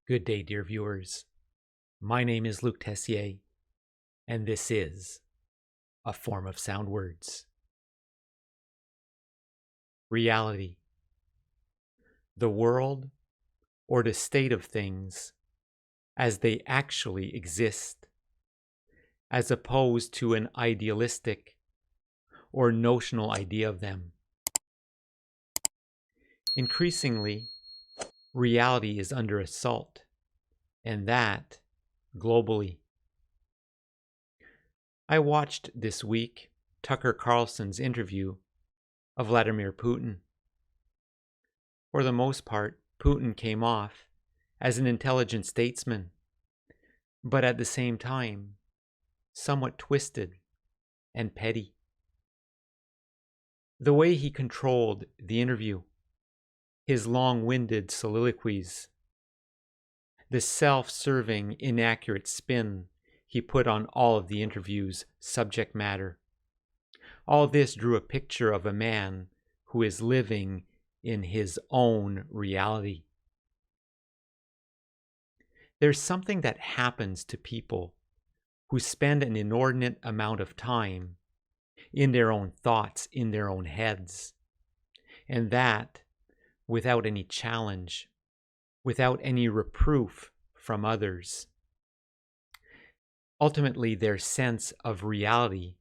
Good day, dear viewers. My name is Luc Tessier, and this is A Form of Sound Words. Reality. The world, or the state of things as they actually exist, as opposed to an idealistic or notional idea of them. Increasingly, reality is under assault, and that globally. I watched this week Tucker Carlson's interview of Vladimir Putin. For the most part, Putin came off as an intelligent statesman, but at the same time, somewhat twisted and petty. The way he controlled the interview, his long-winded soliloquies, the self-serving, inaccurate spin he put on all of the interview's subject matter. All this drew a picture of a man who is living in his own reality. There's something that happens to people who spend an inordinate amount of time in their own thoughts, in their own heads, and that without any challenge, without any reproof from others. Ultimately, their sense of reality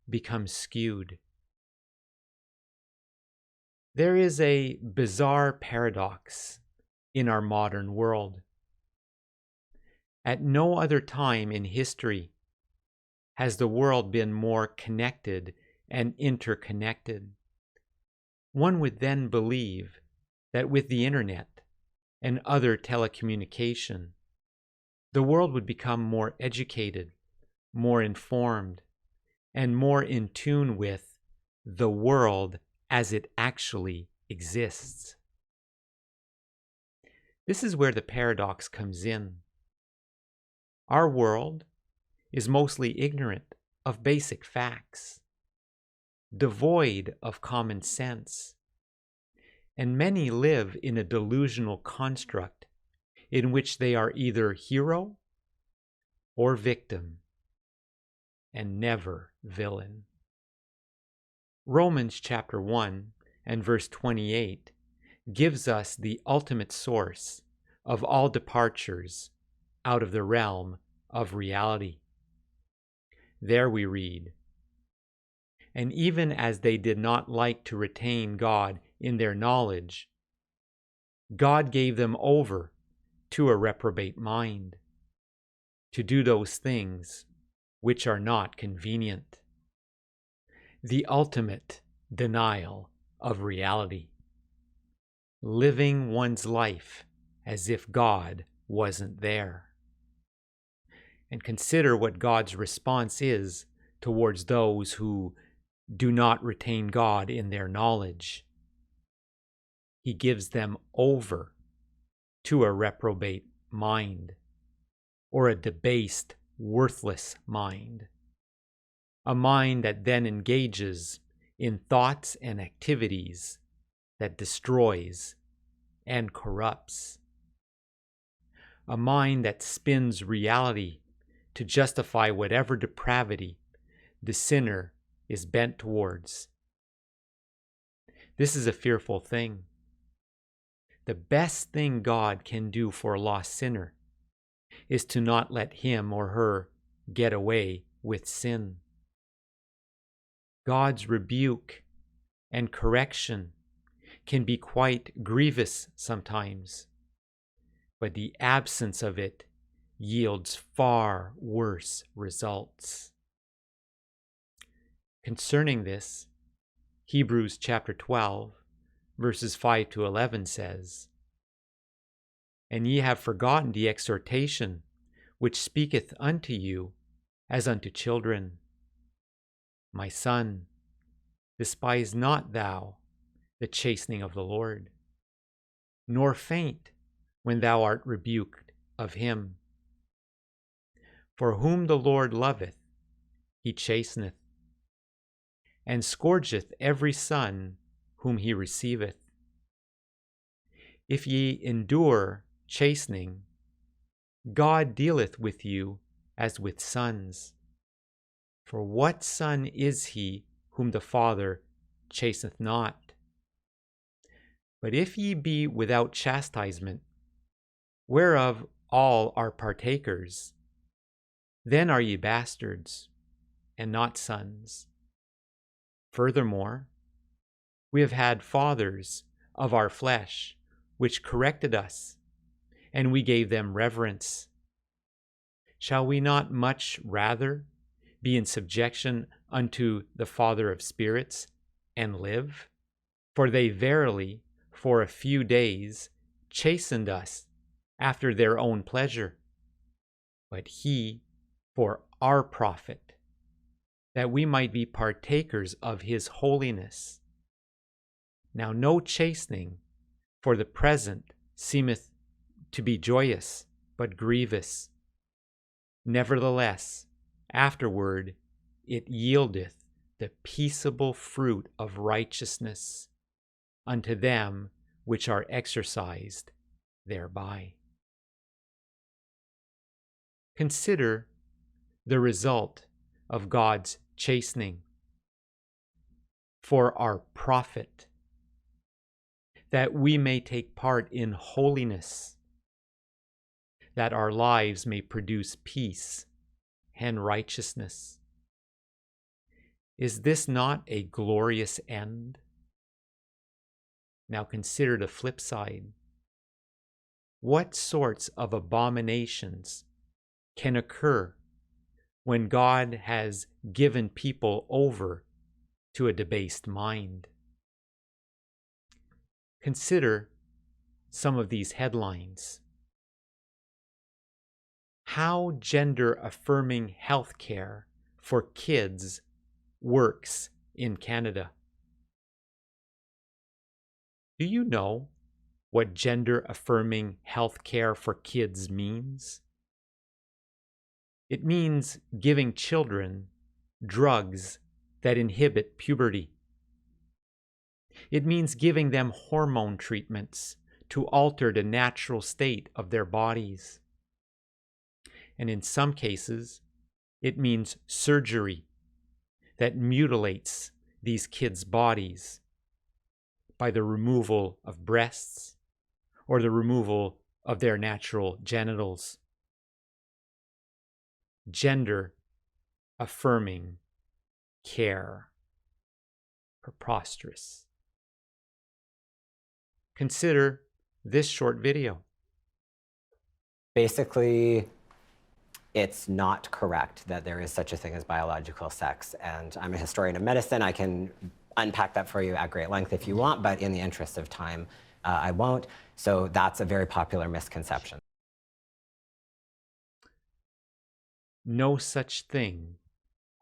becomes skewed. There is a bizarre paradox in our modern world. At no other time in history has the world been more connected and interconnected. One would then believe that with the internet and other telecommunication, the world would become more educated, more informed, and more in tune with the world as it actually exists. This is where the paradox comes in. Our world is mostly ignorant of basic facts, devoid of common sense, and many live in a delusional construct in which they are either hero or victim, and never villain. Romans chapter 1 and verse 28 gives us the ultimate source of all departures out of the realm of reality. There we read, "And even as they did not like to retain God in their knowledge, God gave them over to a reprobate mind, to do those things which are not convenient." The ultimate denial of reality. Living one's life as if God wasn't there. And consider what God's response is towards those who do not retain God in their knowledge. He gives them over to a reprobate mind, or a debased, worthless mind. A mind that then engages in thoughts and activities that destroys and corrupts. A mind that spins reality to justify whatever depravity the sinner is bent towards. This is a fearful thing. The best thing God can do for a lost sinner is to not let him or her get away with sin. God's rebuke and correction can be quite grievous sometimes, but the absence of it yields far worse results. Concerning this, Hebrews chapter 12, verses 5 to 11 says, "And ye have forgotten the exhortation which speaketh unto you as unto children. My son, despise not thou the chastening of the Lord, nor faint when thou art rebuked of him. For whom the Lord loveth, he chasteneth, and scourgeth every son whom he receiveth. If ye endure chastening, God dealeth with you as with sons. For what son is he whom the Father chasteneth not? But if ye be without chastisement, whereof all are partakers, then are ye bastards, and not sons. Furthermore, we have had fathers of our flesh, which corrected us, and we gave them reverence. Shall we not much rather be in subjection unto the Father of spirits, and live? For they verily, for a few days, chastened us after their own pleasure, but he for our profit, that we might be partakers of his holiness. Now no chastening for the present seemeth to be joyous, but grievous. Nevertheless, afterward it yieldeth the peaceable fruit of righteousness unto them which are exercised thereby. Consider the result of God's chastening for our profit, that we may take part in holiness, that our lives may produce peace and righteousness. Is this not a glorious end? Now consider the flip side. What sorts of abominations can occur when God has given people over to a debased mind? Consider some of these headlines. How gender-affirming healthcare for kids works in Canada. Do you know what gender-affirming healthcare for kids means? It means giving children drugs that inhibit puberty. It means giving them hormone treatments to alter the natural state of their bodies. And in some cases, it means surgery that mutilates these kids' bodies by the removal of breasts or the removal of their natural genitals. Gender-affirming care. Preposterous. Consider this short video. Basically, it's not correct that there is such a thing as biological sex. And I'm a historian of medicine. I can unpack that for you at great length if you want, but in the interest of time, I won't. So that's a very popular misconception. No such thing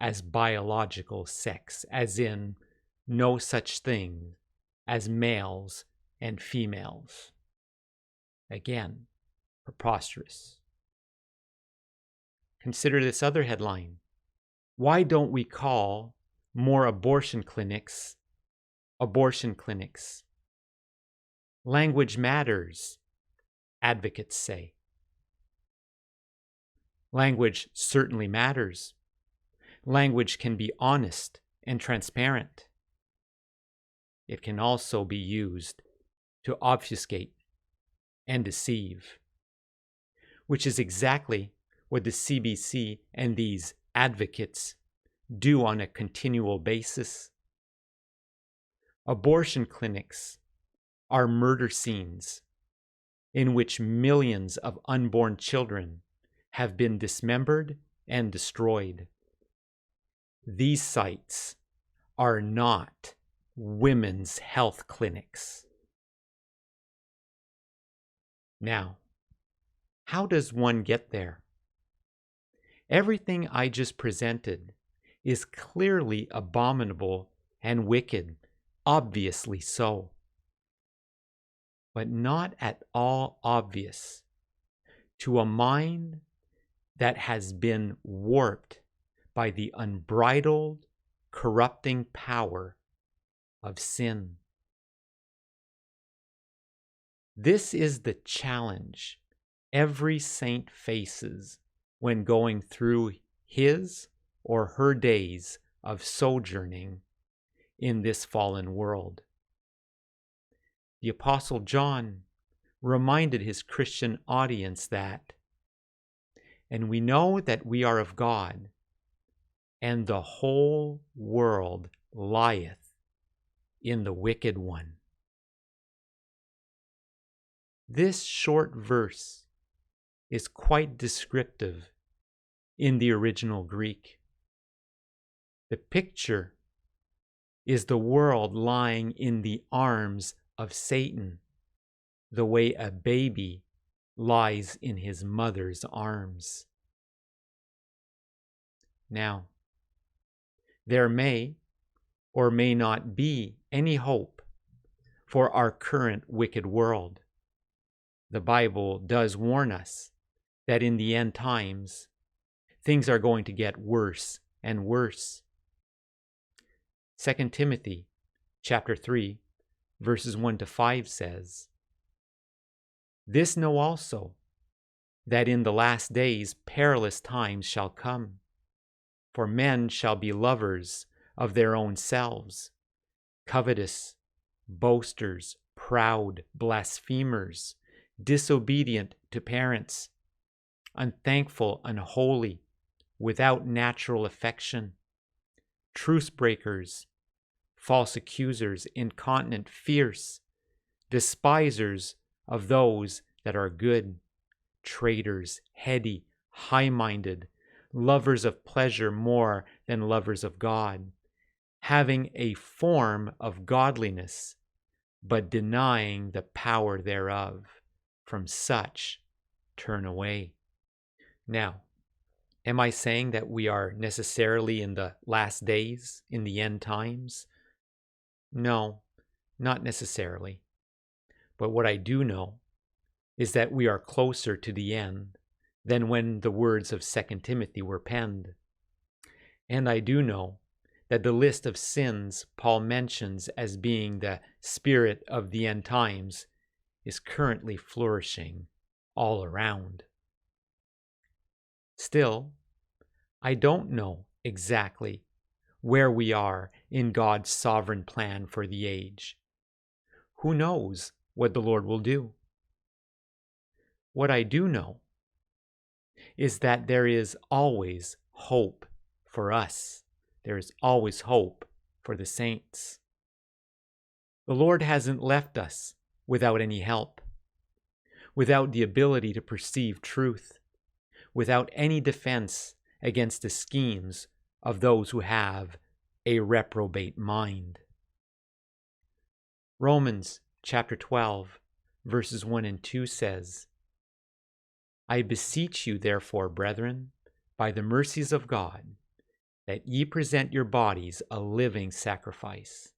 as biological sex, as in no such thing as males and females. Again, preposterous. Consider this other headline. Why don't we call more abortion clinics abortion clinics? Language matters, advocates say. Language certainly matters. Language can be honest and transparent. It can also be used to obfuscate and deceive, which is exactly what the CBC and these advocates do on a continual basis. Abortion clinics are murder scenes in which millions of unborn children have been dismembered and destroyed. These sites are not women's health clinics. Now, how does one get there? Everything I just presented is clearly abominable and wicked, obviously so, but not at all obvious to a mind that has been warped by the unbridled, corrupting power of sin. This is the challenge every saint faces when going through his or her days of sojourning in this fallen world. The Apostle John reminded his Christian audience that, and we know that we are of God, and the whole world lieth in the wicked one. This short verse is quite descriptive in the original Greek. The picture is the world lying in the arms of Satan, the way a baby lies in his mother's arms. Now, there may or may not be any hope for our current wicked world. The Bible does warn us that in the end times, things are going to get worse and worse. 2 Timothy chapter 3, verses 1 to 5 says, "This know also, that in the last days perilous times shall come. For men shall be lovers of their own selves, covetous, boasters, proud, blasphemers, disobedient to parents, unthankful, unholy, without natural affection, truce breakers, false accusers, incontinent, fierce, despisers of those that are good, traitors, heady, high-minded, lovers of pleasure more than lovers of God, having a form of godliness, but denying the power thereof. From such turn away." Now, am I saying that we are necessarily in the last days, in the end times? No, not necessarily. But what I do know is that we are closer to the end than when the words of 2 Timothy were penned. And I do know that the list of sins Paul mentions as being the spirit of the end times is currently flourishing all around. Still, I don't know exactly where we are in God's sovereign plan for the age. Who knows what the Lord will do? What I do know is that there is always hope for us. There is always hope for the saints. The Lord hasn't left us without any help, without the ability to perceive truth, without any defense against the schemes of those who have a reprobate mind. Romans chapter 12, verses 1 and 2 says, "I beseech you, therefore, brethren, by the mercies of God, that ye present your bodies a living sacrifice,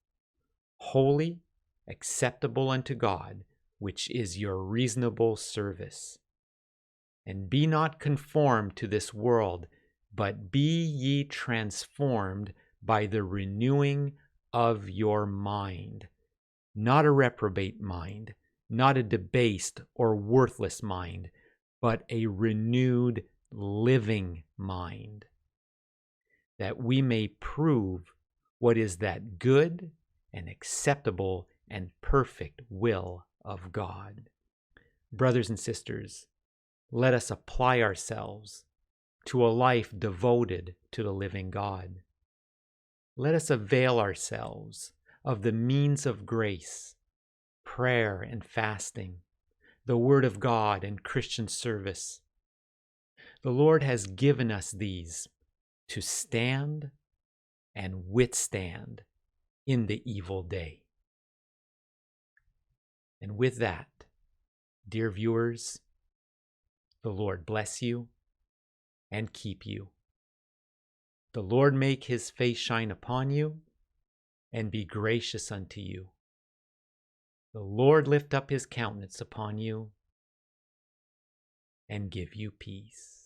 holy, acceptable unto God, which is your reasonable service. And be not conformed to this world, but be ye transformed by the renewing of your mind." Not a reprobate mind, not a debased or worthless mind, but a renewed, living mind, that we may prove what is that good and acceptable and perfect will of God. Brothers and sisters, let us apply ourselves to a life devoted to the living God. Let us avail ourselves of the means of grace, prayer and fasting, the Word of God and Christian service. The Lord has given us these to stand and withstand in the evil day. And with that, dear viewers, the Lord bless you and keep you. The Lord make his face shine upon you and be gracious unto you. The Lord lift up his countenance upon you and give you peace.